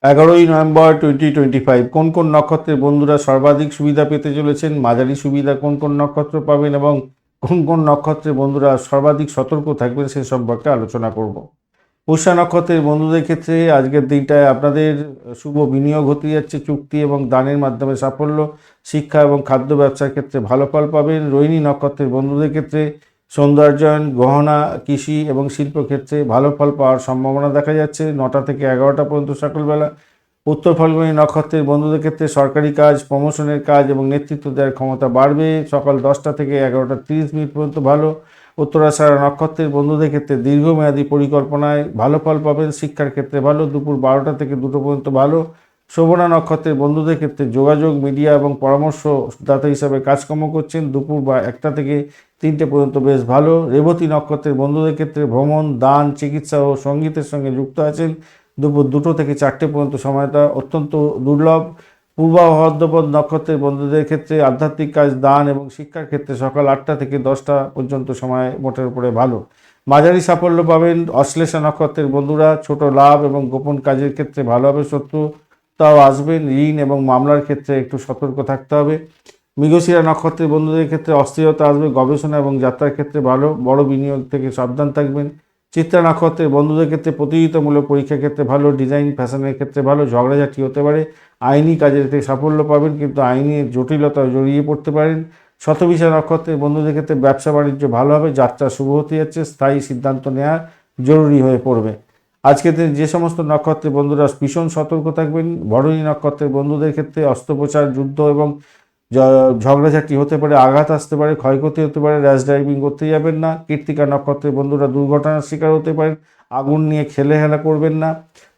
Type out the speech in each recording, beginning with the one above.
11 November 2025 কোন কোন নক্ষত্রের বন্ধুরা সর্বাধিক সুবিধা পেতে চলেছেন, মাঝারি সুবিধা কোন কোন নক্ষত্র পাবেন এবং কোন কোন নক্ষত্রের বন্ধুরা সর্বাধিক সতর্ক থাকবেন সে সম্পর্কে আলোচনা করব। পুষ্যা নক্ষত্রের বন্ধুদের ক্ষেত্রে আজকের দিনটায় আপনাদের শুভ বিনিয়োগ হতে যাচ্ছে, চুক্তি এবং দানের মাধ্যমে সাফল্য, শিক্ষা এবং খাদ্য ব্যবসার ক্ষেত্রে ভালো ফল পাবেন। রোহিণী নক্ষত্রের বন্ধুদের ক্ষেত্রে সৌন্দর্যায়ন, গহনা, কৃষি এবং শিল্পক্ষেত্রে ভালো ফল পাওয়ার সম্ভাবনা দেখা যাচ্ছে 9টা থেকে 11টা পর্যন্ত সকালবেলা। উত্তর ফাল্গুনী নক্ষত্রের বন্ধুদের ক্ষেত্রে সরকারি কাজ, প্রমোশনের কাজ এবং নেতৃত্ব দেওয়ার ক্ষমতা বাড়বে সকাল 10টা থেকে 11টা 30 মিনিট পর্যন্ত ভালো। উত্তরাষাঢ়া নক্ষত্রের বন্ধুদের ক্ষেত্রে দীর্ঘমেয়াদী পরিকল্পনায় ভালো ফল পাবেন, শিক্ষার ক্ষেত্রে ভালো, দুপুর 12টা থেকে 2টো পর্যন্ত ভালো। শোভনা নক্ষত্রের বন্ধুদের ক্ষেত্রে যোগাযোগ, মিডিয়া এবং পরামর্শদাতা হিসাবে কাজকর্ম করছেন, দুপুর 1টা থেকে 3টে পর্যন্ত বেশ ভালো। রেবতী নক্ষত্রের বন্ধুদের ক্ষেত্রে ভ্রমণ, দান, চিকিৎসা ও সঙ্গীতের সঙ্গে যুক্ত আছেন, দুপুর 2টো থেকে 4টে পর্যন্ত সময়টা অত্যন্ত দুর্লভ। পূর্বা ভাদ্রপদ নক্ষত্রের বন্ধুদের ক্ষেত্রে আধ্যাত্মিক কাজ, দান এবং শিক্ষার ক্ষেত্রে সকাল 8টা থেকে 10টা পর্যন্ত সময় মোটের উপরে ভালো। মাঝারি সাফল্য পাবেন অশ্লেষা নক্ষত্রের বন্ধুরা, ছোট লাভ এবং গোপন কাজের ক্ষেত্রে ভালো হবে, শত্রুতাও আসবেন, ঋণ এবং মামলার ক্ষেত্রে একটু সতর্ক থাকতে হবে। মৃগশিরা নক্ষত্রের বন্ধুদের ক্ষেত্রে অস্থিরতা আসবে, গবেষণা এবং যাত্রার ক্ষেত্রে ভালো, বড় বিনিয়োগ থেকে সাবধান থাকবেন। চিত্রা নক্ষত্রের বন্ধুদের ক্ষেত্রে প্রতিযোগিতামূলক পরীক্ষার ক্ষেত্রে ভালো, ডিজাইন ফ্যাশনের ক্ষেত্রে ভালো, ঝগড়াঝাটি হতে পারে, আইনি কাজের থেকে সাফল্য পাবেন কিন্তু আইনের জটিলতা জড়িয়ে পড়তে পারেন। শতবিশা নক্ষত্রের বন্ধুদের ক্ষেত্রে ব্যবসা বাণিজ্য ভালো হবে, যাত্রা শুভ হতে যাচ্ছে, স্থায়ী সিদ্ধান্ত নেওয়া জরুরি হয়ে পড়বে। আজকে যে সমস্ত নক্ষত্রের বন্ধুরা ভীষণ সতর্ক থাকবেন, ভরণী নক্ষত্রের বন্ধুদের ক্ষেত্রে অস্ত্রোপচার, যুদ্ধ এবং ঝগড়াঝাটি হতে পারে, আঘাত আসতে পারে, ক্ষয়ক্ষতি হতে পারে, র্যাশ ড্রাইভিং করতে যাবেন না। কৃত্তিকা নক্ষত্রের বন্ধুরা দুর্ঘটনার শিকার হতে পারেন, আগুন নিয়ে খেলা করবেন না,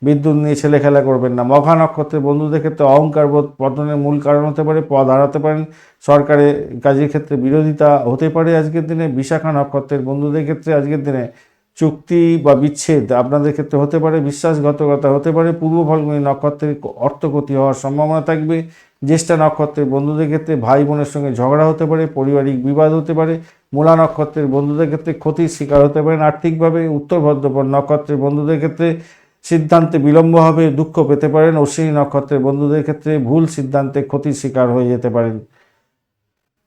বিদ্যুৎ নিয়ে খেলা করবেন না। মঘা নক্ষত্রের বন্ধুদের ক্ষেত্রে অহংকার বোধ পতনের মূল কারণ হতে পারে, পদ হারাতে পারেন, সরকারের কাজের ক্ষেত্রে বিরোধিতা হতে পারে আজকের দিনে। বিশাখা নক্ষত্রের বন্ধুদের ক্ষেত্রে আজকের দিনে চুক্তি বা বিচ্ছেদ আপনাদের ক্ষেত্রে হতে পারে, বিশ্বাসঘাতকতা হতে পারে। পূর্ব ফাল্গুনী নক্ষত্রের অর্থক্ষতি হওয়ার সম্ভাবনা থাকবে। জ্যেষ্ঠা নক্ষত্রের বন্ধুদের ক্ষেত্রে ভাই বোনের সঙ্গে ঝগড়া হতে পারে, পারিবারিক বিবাদ হতে পারে। মূলা নক্ষত্রের বন্ধুদের ক্ষেত্রে ক্ষতির শিকার হতে পারেন আর্থিকভাবে। উত্তর ভাদ্রপদ নক্ষত্রের বন্ধুদের ক্ষেত্রে সিদ্ধান্তে বিলম্ব হবে, দুঃখ পেতে পারেন। অশ্বিনী নক্ষত্রের বন্ধুদের ক্ষেত্রে ভুল সিদ্ধান্তে ক্ষতির শিকার হয়ে যেতে পারেন।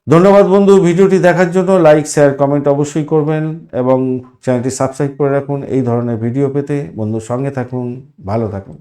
ধন্যবাদ বন্ধু, ভিডিওটি দেখার জন্য। লাইক, শেয়ার, কমেন্ট অবশ্যই করবেন এবং চ্যানেলটি সাবস্ক্রাইব করে রাখুন এই ধরনের ভিডিও পেতে। বন্ধুর সঙ্গে থাকুন, ভালো থাকুন।